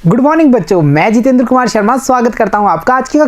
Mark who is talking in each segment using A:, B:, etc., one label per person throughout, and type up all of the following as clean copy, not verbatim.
A: Good morning बच्चों, मैं जितेंद्र कुमार शर्मा स्वागत करता हूं आपका आज की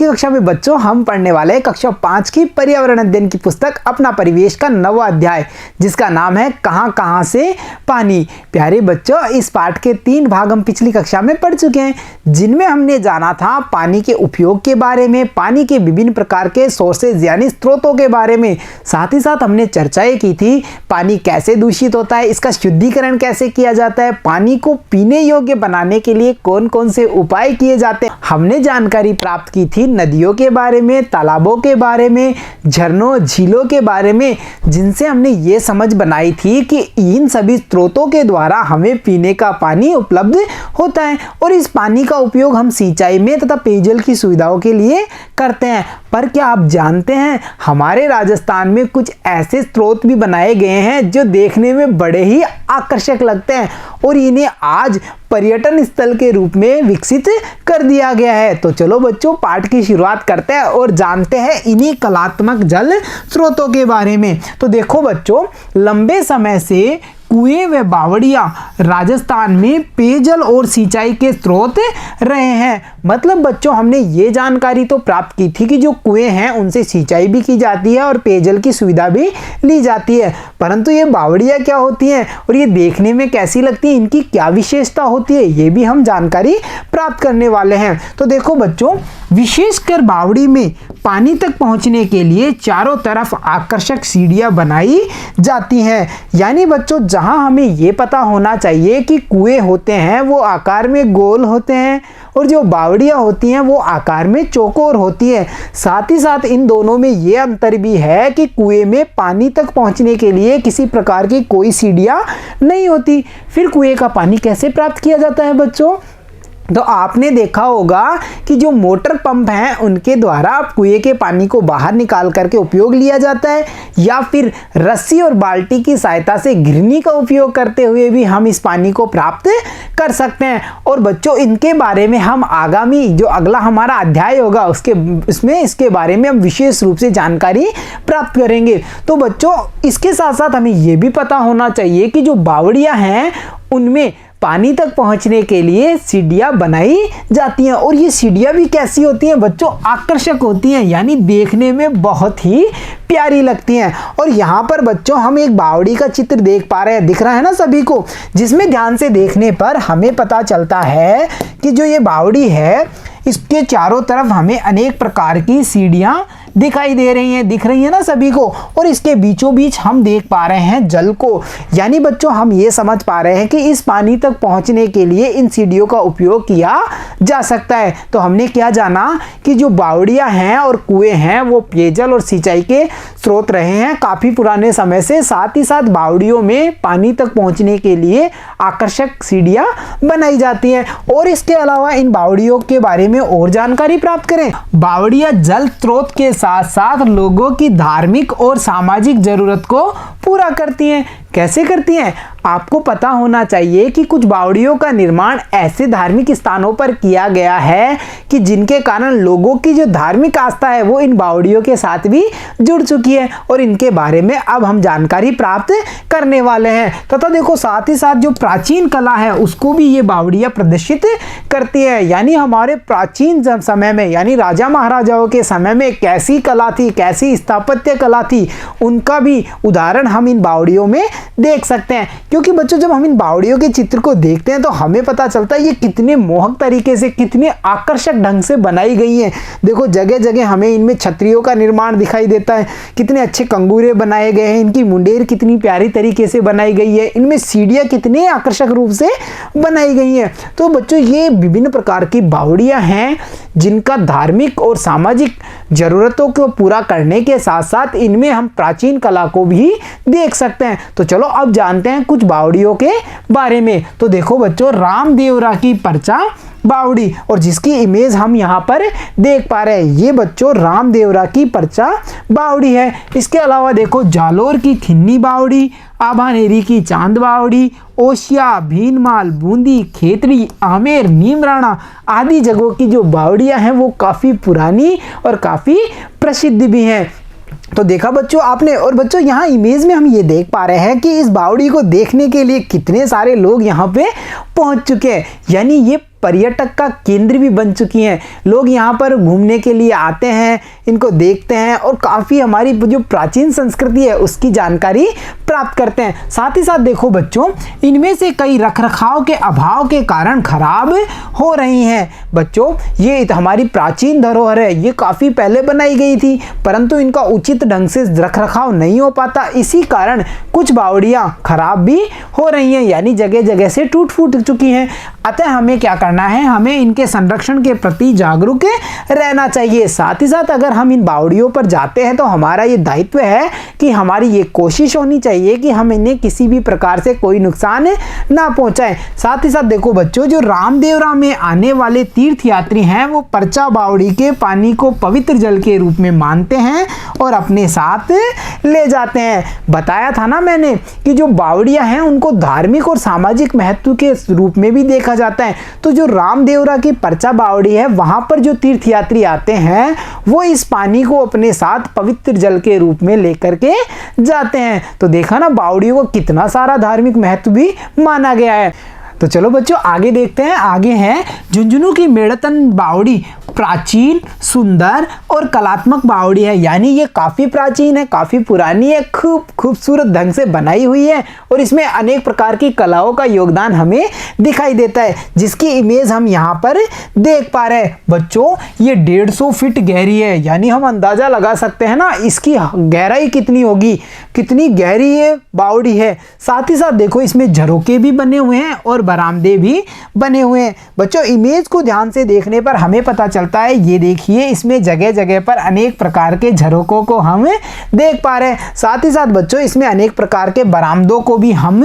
A: कक्षा में बच्चों हम पढ़ने वाले कक्षा 5 की पर्यावरण अध्ययन की पुस्तक अपना परिवेश का 9वां अध्याय जिसका नाम है कहां कहां से पानी। प्यारे बच्चों, इस पाठ के 3 भाग हम पिछली कक्षा में पढ़ चुके हैं, जिनमें हमने जाना था पानी के उपयोग के बारे में, पानी के विभिन्न प्रकार के सोर्सेज यानी स्रोतों के बारे में। साथ ही साथ हमने चर्चाएं की थी पानी कैसे दूषित होता है, इसका शुद्धिकरण कैसे किया जाता है, पानी को पीने योग्य बनाने के लिए कौन कौन से उपाय किए जाते हैं। हमने जानकारी प्राप्त की थी नदियों के बारे में, तालाबों के बारे में, झरनों झीलों के बारे में, जिनसे हमने ये समझ बनाई थी कि इन सभी स्रोतों के द्वारा हमें पीने का पानी उपलब्ध होता है और इस पानी का उपयोग हम सिंचाई में तथा पेयजल की सुविधाओं के लिए करते हैं। पर क्या आप जानते हैं हमारे राजस्थान में कुछ ऐसे स्रोत भी बनाए गए हैं जो देखने में बड़े ही आकर्षक लगते हैं और इन्हें आज पर्यटन स्थल के रूप में विकसित कर दिया गया है। तो चलो बच्चों, पाठ की शुरुआत करते हैं और जानते हैं इन्हीं कलात्मक जल स्रोतों के बारे में। तो देखो बच्चों, लंबे समय से कुएं व बावड़ियां राजस्थान में पेयजल और सिंचाई के स्रोत रहे हैं। मतलब बच्चों, हमने ये जानकारी तो प्राप्त की थी कि जो कुएं हैं उनसे सिंचाई भी की जाती है और पेयजल की सुविधा भी ली जाती है, परंतु ये बावड़ियां क्या होती हैं और ये देखने में कैसी लगती है, इनकी क्या विशेषता होती है, ये भी हम जानकारी प्राप्त करने वाले हैं। तो देखो बच्चों, विशेषकर बावड़ी में पानी तक पहुंचने के लिए चारों तरफ आकर्षक सीढ़ियां बनाई जाती हैं। यानी बच्चों, जहां हमें ये पता होना चाहिए कि कुएं होते हैं वो आकार में गोल होते हैं और जो बावड़ियां होती हैं वो आकार में चौकोर होती है। साथ ही साथ इन दोनों में ये अंतर भी है कि कुएं में पानी तक पहुंचने के लिए किसी प्रकार की कोई सीढ़ियां नहीं होती। फिर कुएं का पानी कैसे प्राप्त किया जाता है बच्चों? तो आपने देखा होगा कि जो मोटर पंप हैं उनके द्वारा कुएं के पानी को बाहर निकाल करके उपयोग लिया जाता है, या फिर रस्सी और बाल्टी की सहायता से घिरनी का उपयोग करते हुए भी हम इस पानी को प्राप्त कर सकते हैं। और बच्चों, इनके बारे में हम आगामी जो अगला हमारा अध्याय होगा उसमें इसके बारे में हम विशेष रूप से जानकारी प्राप्त करेंगे। तो बच्चों, इसके साथ साथ हमें यह भी पता होना चाहिए कि जो बावड़ियां हैं उनमें पानी तक पहुंचने के लिए सीढ़ियां बनाई जाती हैं और ये सीढ़ियां भी कैसी होती हैं बच्चों? आकर्षक होती हैं, यानी देखने में बहुत ही प्यारी लगती हैं। और यहाँ पर बच्चों हम एक बावड़ी का चित्र देख पा रहे हैं, दिख रहा है ना सभी को, जिसमें ध्यान से देखने पर हमें पता चलता है कि जो ये बावड़ी है इसके चारों तरफ हमें अनेक प्रकार की सीढ़ियां दिखाई दे रही हैं, दिख रही है ना सभी को, और इसके बीचों बीच हम देख पा रहे हैं जल को। यानी बच्चों, हम ये समझ पा रहे हैं कि इस पानी तक पहुंचने के लिए इन सीढ़ियों का उपयोग किया जा सकता है। तो हमने क्या जाना कि जो बावड़ियां हैं और कुएं हैं वो पेयजल और सिंचाई के स्रोत रहे हैं काफी पुराने समय से। साथ ही साथ बावड़ियों में पानी तक पहुंचने के लिए आकर्षक सीढ़ियां बनाई जाती हैं। और इसके अलावा इन बावड़ियों के बारे में और जानकारी प्राप्त करें। बावड़ियां जल स्रोत के साथ साथ लोगों की धार्मिक और सामाजिक जरूरत को पूरा करती हैं। कैसे करती हैं? आपको पता होना चाहिए कि कुछ बावड़ियों का निर्माण ऐसे धार्मिक स्थानों पर किया गया है कि जिनके कारण लोगों की जो धार्मिक आस्था है वो इन बावड़ियों के साथ भी जुड़ चुकी है और इनके बारे में अब हम जानकारी प्राप्त करने वाले हैं। तथा देखो, साथ ही साथ जो प्राचीन कला है उसको भी ये बावड़ियां प्रदर्शित करती है। यानी हमारे प्राचीन समय में, यानी राजा महाराजाओं के समय में कैसी कला थी, कैसी स्थापत्य कला थी, उनका भी उदाहरण हम इन बावड़ियों में देख सकते हैं। क्योंकि बच्चों, जब हम इन बावड़ियों के चित्र को देखते हैं तो हमें पता चलता है ये कितने मोहक तरीके से, कितने आकर्षक ढंग से बनाई गई हैं। देखो, जगह जगह हमें इनमें छतरियों का निर्माण दिखाई देता है, कितने अच्छे कंगूरे बनाए गए हैं, इनकी मुंडेर कितनी प्यारी तरीके से बनाई गई है, इनमें सीढ़ियां कितने आकर्षक रूप से बनाई गई हैं। तो बच्चों, ये विभिन्न प्रकार की बावड़ियां हैं जिनका धार्मिक और सामाजिक जरूरतों को पूरा करने के साथ साथ इनमें हम प्राचीन कला को भी देख सकते हैं। तो चलो अब जानते हैं कुछ बावड़ियों के बारे में। तो देखो बच्चों, रामदेवरा की परचा बावड़ी, और जिसकी इमेज हम यहाँ पर देख पा रहे हैं, ये बच्चों रामदेवरा की परचा बावड़ी है। इसके अलावा देखो, जालोर की खिन्नी बावड़ी, आभानेरी की चांद बावड़ी, ओशिया, भीनमाल, बूंदी, खेतरी, आमेर, नीमराणा आदि जगहों की जो बावड़ियां हैं वो काफ़ी पुरानी और काफ़ी प्रसिद्ध भी हैं। तो देखा बच्चों आपने। और बच्चों यहाँ इमेज में हम ये देख पा रहे हैं कि इस बावड़ी को देखने के लिए कितने सारे लोग यहाँ पे पहुंच चुके हैं, यानी ये पर्यटक का केंद्र भी बन चुकी हैं। लोग यहाँ पर घूमने के लिए आते हैं, इनको देखते हैं और काफ़ी हमारी जो प्राचीन संस्कृति है उसकी जानकारी प्राप्त करते हैं। साथ ही साथ देखो बच्चों, इनमें से कई रखरखाव के अभाव के कारण खराब हो रही हैं। बच्चों ये हमारी प्राचीन धरोहर है, ये काफ़ी पहले बनाई गई थी, परंतु इनका उचित ढंग से रखरखाव नहीं हो पाता। इसी कारण कुछ बावड़ियाँ खराब भी हो रही हैं, यानी जगह जगह से टूट फूट चुकी हैं। अतः हमें क्या करना है, हमें इनके संरक्षण के प्रति जागरूक रहना चाहिए। साथ ही साथ अगर हम इन बावड़ियों पर जाते हैं तो हमारा ये दायित्व है कि हमारी ये कोशिश होनी चाहिए कि हम इन्हें किसी भी प्रकार से कोई नुकसान ना पहुंचाएं। साथ ही साथ देखो बच्चों, जो रामदेवरा में आने वाले तीर्थ यात्री हैं वो परचा बावड़ी के पानी को पवित्र जल के रूप में मानते हैं और अपने साथ ले जाते हैं। बताया था ना मैंने कि जो बावड़ियां हैं उनको धार्मिक और सामाजिक महत्व के रूप में भी देखा जाता है। तो जो रामदेवरा की परचा बावड़ी है, वहां पर जो तीर्थयात्री आते हैं वो इस पानी को अपने साथ पवित्र जल के रूप में लेकर के जाते हैं। तो देखा ना, बावड़ियों को कितना सारा धार्मिक महत्व भी माना गया है। तो चलो बच्चों आगे देखते हैं। आगे है झुंझुनू की मेड़तन बावड़ी, प्राचीन, सुंदर और कलात्मक बावड़ी है, यानी ये काफ़ी प्राचीन है, काफ़ी पुरानी है, खूबसूरत ढंग से बनाई हुई है और इसमें अनेक प्रकार की कलाओं का योगदान हमें दिखाई देता है, जिसकी इमेज हम यहाँ पर देख पा रहे हैं। बच्चों ये 150 फीट गहरी है, यानी हम अंदाज़ा लगा सकते हैं ना इसकी गहराई कितनी होगी, कितनी गहरी ये बावड़ी है। साथ ही साथ देखो इसमें झरोके भी बने हुए हैं और बरामदे भी बने हुए हैं। बच्चों इमेज को ध्यान से देखने पर हमें पता चलता है, ये देखिए इसमें जगह जगह पर अनेक प्रकार के झरोकों को हम देख पा रहे हैं। साथ ही साथ बच्चों इसमें अनेक प्रकार के बरामदों को भी हम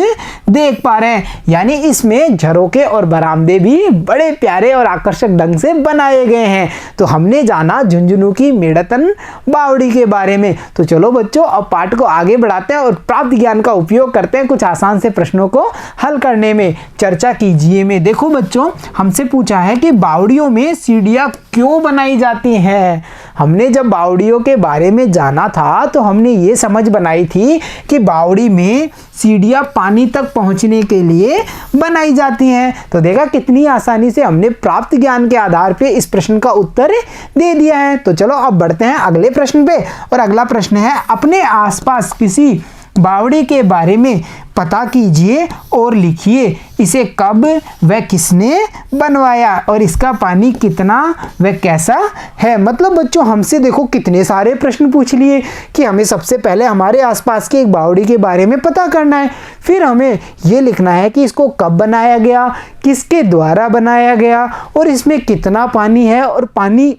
A: देख पा रहे हैं, यानी इसमें झरोके और बरामदे भी बड़े प्यारे और आकर्षक ढंग से बनाए गए हैं। तो हमने जाना झुंझुनू की मेड़तन बावड़ी के बारे में। तो चलो बच्चों अब पाठ को आगे बढ़ाते हैं और प्राप्त ज्ञान का उपयोग करते हैं कुछ आसान से प्रश्नों को हल करने में। चर्चा कीजिए में देखो बच्चों, हमसे पूछा है कि बावड़ियों में सीढ़ियां क्यों बनाई जाती हैं। हमने जब बावड़ियों के बारे में जाना था तो हमने ये समझ बनाई थी कि बावड़ी में सीढ़ियां पानी तक पहुंचने के लिए बनाई जाती हैं। तो देखा कितनी आसानी से हमने प्राप्त ज्ञान के आधार पे इस प्रश्न का उत्तर दे दिया है। तो चलो अब बढ़ते हैं अगले प्रश्न पे, और अगला प्रश्न है अपने आसपास किसी बावड़ी के बारे में पता कीजिए और लिखिए इसे कब व किसने बनवाया और इसका पानी कितना व कैसा है। मतलब बच्चों हमसे देखो कितने सारे प्रश्न पूछ लिए कि हमें सबसे पहले हमारे आसपास के एक बावड़ी के बारे में पता करना है, फिर हमें ये लिखना है कि इसको कब बनाया गया, किसके द्वारा बनाया गया और इसमें कितना पानी है और पानी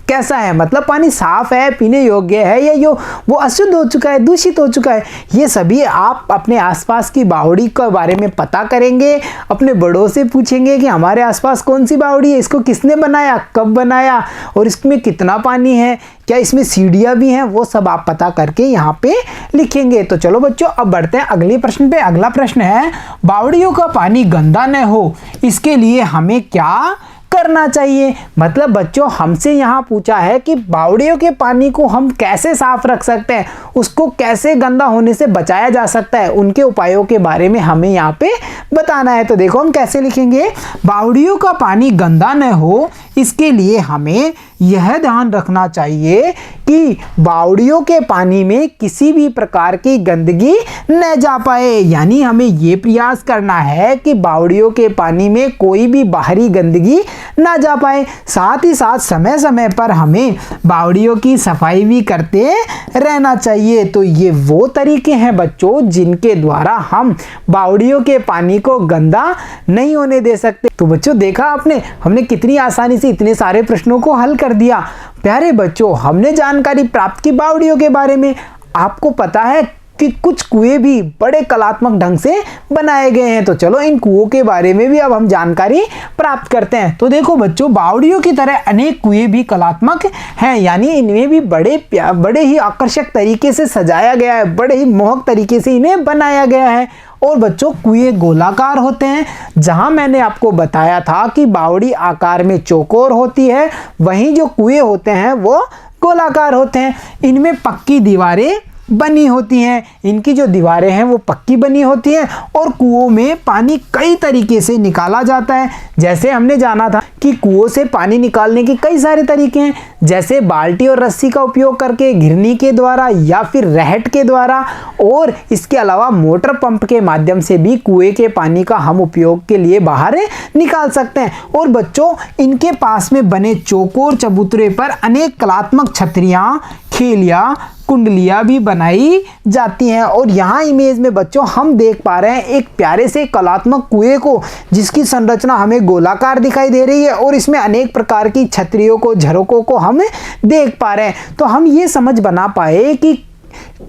A: कैसा है, मतलब पानी साफ है, पीने योग्य है या वो अशुद्ध हो चुका है, दूषित हो चुका है। ये सभी आप अपने आसपास की बावड़ी के बारे में पता करेंगे, अपने बड़ों से पूछेंगे कि हमारे आसपास कौन सी बावड़ी है, इसको किसने बनाया, कब बनाया और इसमें कितना पानी है, क्या इसमें सीढ़ियाँ भी हैं, वो सब आप पता करके यहाँ पे लिखेंगे। तो चलो बच्चों अब बढ़ते हैं अगले प्रश्न पे। अगला प्रश्न है बावड़ियों का पानी गंदा न हो इसके लिए हमें क्या करना चाहिए। मतलब बच्चों हमसे यहाँ पूछा है कि बावड़ियों के पानी को हम कैसे साफ रख सकते हैं, उसको कैसे गंदा होने से बचाया जा सकता है, उनके उपायों के बारे में हमें यहाँ पे बताना है। तो देखो हम कैसे लिखेंगे, बावड़ियों का पानी गंदा न हो इसके लिए हमें यह ध्यान रखना चाहिए कि बावड़ियों के पानी में किसी भी प्रकार की गंदगी न जा पाए, यानी हमें ये प्रयास करना है कि बावड़ियों के पानी में कोई भी बाहरी गंदगी ना जा पाए। साथ ही साथ समय समय पर हमें बावड़ियों की सफाई भी करते रहना चाहिए। तो ये वो तरीके हैं बच्चों जिनके द्वारा हम बावड़ियों के पानी को गंदा नहीं होने दे सकते। तो बच्चों देखा आपने, हमने कितनी आसानी से इतने सारे प्रश्नों को हल कर दिया। प्यारे बच्चों हमने जानकारी प्राप्त की बावड़ियों के बारे में। आपको पता है कि कुछ कुएं भी बड़े कलात्मक ढंग से बनाए गए हैं। तो चलो इन कुओं के बारे में भी अब हम जानकारी प्राप्त करते हैं। तो देखो बच्चों बावड़ियों की तरह अनेक कुएं भी कलात्मक हैं, यानी इनमें भी बड़े ही आकर्षक तरीके से सजाया गया है, बड़े ही मोहक तरीके से इन्हें बनाया गया है। और बच्चों कुएं गोलाकार होते हैं, जहां मैंने आपको बताया था कि बावड़ी आकार में चौकोर होती है, वहीं जो कुएं होते हैं वो गोलाकार होते हैं। इनमें पक्की दीवारें बनी होती हैं, इनकी जो दीवारें हैं वो पक्की बनी होती हैं और कुओं में पानी कई तरीके से निकाला जाता है। जैसे हमने जाना था कि कुओं से पानी निकालने के कई सारे तरीके हैं, जैसे बाल्टी और रस्सी का उपयोग करके, घिरनी के द्वारा या फिर रहट के द्वारा, और इसके अलावा मोटर पंप के माध्यम से भी कुएं के पानी का हम उपयोग के लिए बाहर निकाल सकते हैं। और बच्चों, इनके पास में बने चौकोर चबूतरे पर अनेक कलात्मक छतरियां, खेलियां, कुंडलियां भी बनाई जाती हैं। और यहाँ इमेज में बच्चों हम देख पा रहे हैं एक प्यारे से कलात्मक कुएं को, जिसकी संरचना हमें गोलाकार दिखाई दे रही है और इसमें अनेक प्रकार की छतरियों को, झरोकों को हम देख पा रहे हैं। तो हम ये समझ बना पाए कि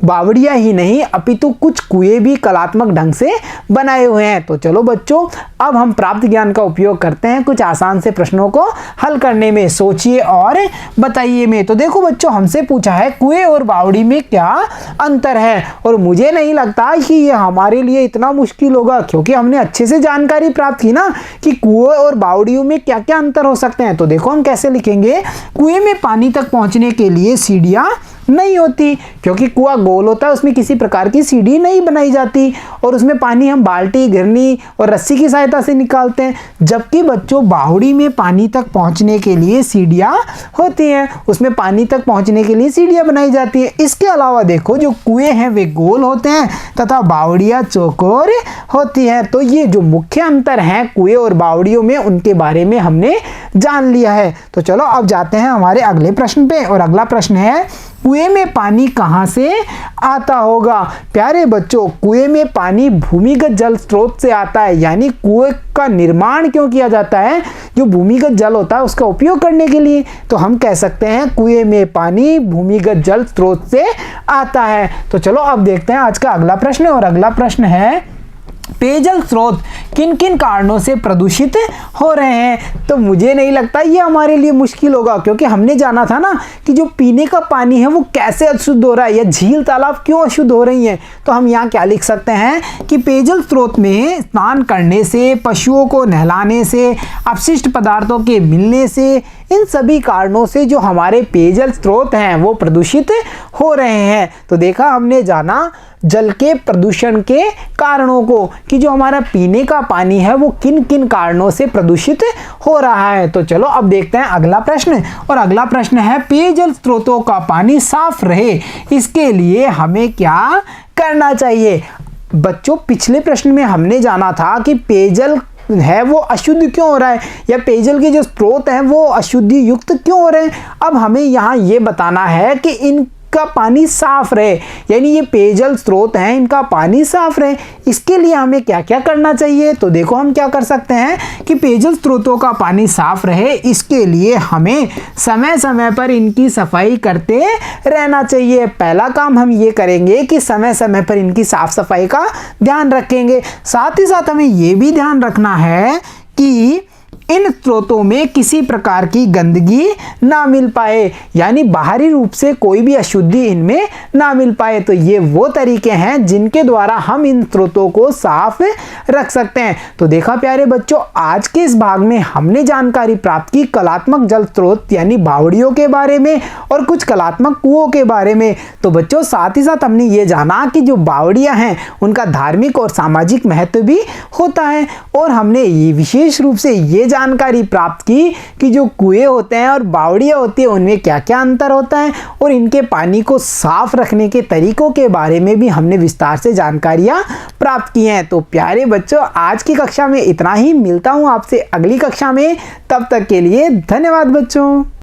A: बावड़ियां ही नहीं अपितु कुछ कुएं भी कलात्मक ढंग से बनाए हुए हैं। तो चलो बच्चों, अब हम प्राप्त ज्ञान का उपयोग करते हैं कुछ आसान से प्रश्नों को हल करने में। सोचिए और बताइए में। तो देखो बच्चों, हमसे पूछा है कुएं और बावड़ी में क्या अंतर है, और मुझे नहीं लगता कि ये हमारे लिए इतना मुश्किल होगा, क्योंकि हमने अच्छे से जानकारी प्राप्त की ना कि कुएं और बावड़ियों में क्या क्या अंतर हो सकते हैं। तो देखो हम कैसे लिखेंगे। कुएं में पानी तक पहुंचने के लिए सीढ़ियां नहीं होती, क्योंकि कुआं गोल होता है, उसमें किसी प्रकार की सीढ़ी नहीं बनाई जाती और उसमें पानी हम बाल्टी, घिरनी और रस्सी की सहायता से निकालते हैं। जबकि बच्चों, बावड़ी में पानी तक पहुंचने के लिए सीढ़ियां होती हैं, उसमें पानी तक पहुंचने के लिए सीढ़ियां बनाई जाती हैं। इसके अलावा देखो, जो कुएं हैं वे गोल होते हैं तथा बावड़ियां चौकोर होती हैं। तो ये जो मुख्य अंतर है कुएं और बावड़ियों में, उनके बारे में हमने जान लिया है। तो चलो अब जाते हैं हमारे अगले प्रश्न पे, और अगला प्रश्न है कुएं में पानी कहां से आता होगा। प्यारे बच्चों, कुएं में पानी भूमिगत जल स्रोत से आता है, यानी कुएं का निर्माण क्यों किया जाता है, जो भूमिगत जल होता है उसका उपयोग करने के लिए। तो हम कह सकते हैं कुएं में पानी भूमिगत जल स्रोत से आता है। तो चलो अब देखते हैं आज का अगला प्रश्न, और अगला प्रश्न है पेयजल स्रोत किन किन कारणों से प्रदूषित हो रहे हैं। तो मुझे नहीं लगता ये हमारे लिए मुश्किल होगा, क्योंकि हमने जाना था ना कि जो पीने का पानी है वो कैसे अशुद्ध हो रहा है, या झील तालाब क्यों अशुद्ध हो रही हैं। तो हम यहाँ क्या लिख सकते हैं कि पेयजल स्रोत में स्नान करने से, पशुओं को नहलाने से, अपशिष्ट पदार्थों के मिलने से, इन सभी कारणों से जो हमारे पेयजल स्रोत हैं वो प्रदूषित हो रहे हैं। तो देखा हमने जाना जल के प्रदूषण के कारणों को, कि जो हमारा पीने का पानी है वो किन किन कारणों से प्रदूषित हो रहा है। तो चलो अब देखते हैं अगला प्रश्न, और अगला प्रश्न है पेयजल स्रोतों का पानी साफ रहे इसके लिए हमें क्या करना चाहिए। बच्चों, पिछले प्रश्न में हमने जाना था कि पेयजल है वो अशुद्ध क्यों हो रहा है, या पेयजल के जो स्रोत हैं वो अशुद्धि युक्त क्यों हो रहे हैं। अब हमें यहाँ ये बताना है कि इनका पानी साफ रहे, यानी ये पेयजल स्रोत हैं इनका पानी साफ रहे, इसके लिए हमें क्या क्या करना चाहिए। तो देखो हम क्या कर सकते हैं कि पेयजल स्रोतों का पानी साफ रहे इसके लिए हमें समय समय पर इनकी सफाई करते रहना चाहिए। पहला काम हम ये करेंगे कि समय समय पर इनकी साफ सफाई का ध्यान रखेंगे। साथ ही साथ हमें ये भी ध्यान रखना है कि इन स्रोतों में किसी प्रकार की गंदगी ना मिल पाए, यानी बाहरी रूप से कोई भी अशुद्धि इनमें ना मिल पाए। तो ये वो तरीके हैं जिनके द्वारा हम इन स्रोतों को साफ रख सकते हैं। तो देखा प्यारे बच्चों, आज के इस भाग में हमने जानकारी प्राप्त की कलात्मक जल स्रोत यानी बावड़ियों के बारे में और कुछ कलात्मक कुओं के बारे में। तो बच्चों, साथ ही साथ हमने ये जाना कि जो बावड़ियां हैं उनका धार्मिक और सामाजिक महत्व भी होता है, और हमने ये विशेष रूप से ये जानकारी प्राप्त की कि जो कुएं होते हैं और बावड़ियां होती है उनमें क्या क्या अंतर होता है, और इनके पानी को साफ रखने के तरीकों के बारे में भी हमने विस्तार से जानकारियां प्राप्त की हैं। तो प्यारे बच्चों, आज की कक्षा में इतना ही। मिलता हूं आपसे अगली कक्षा में, तब तक के लिए धन्यवाद बच्चों।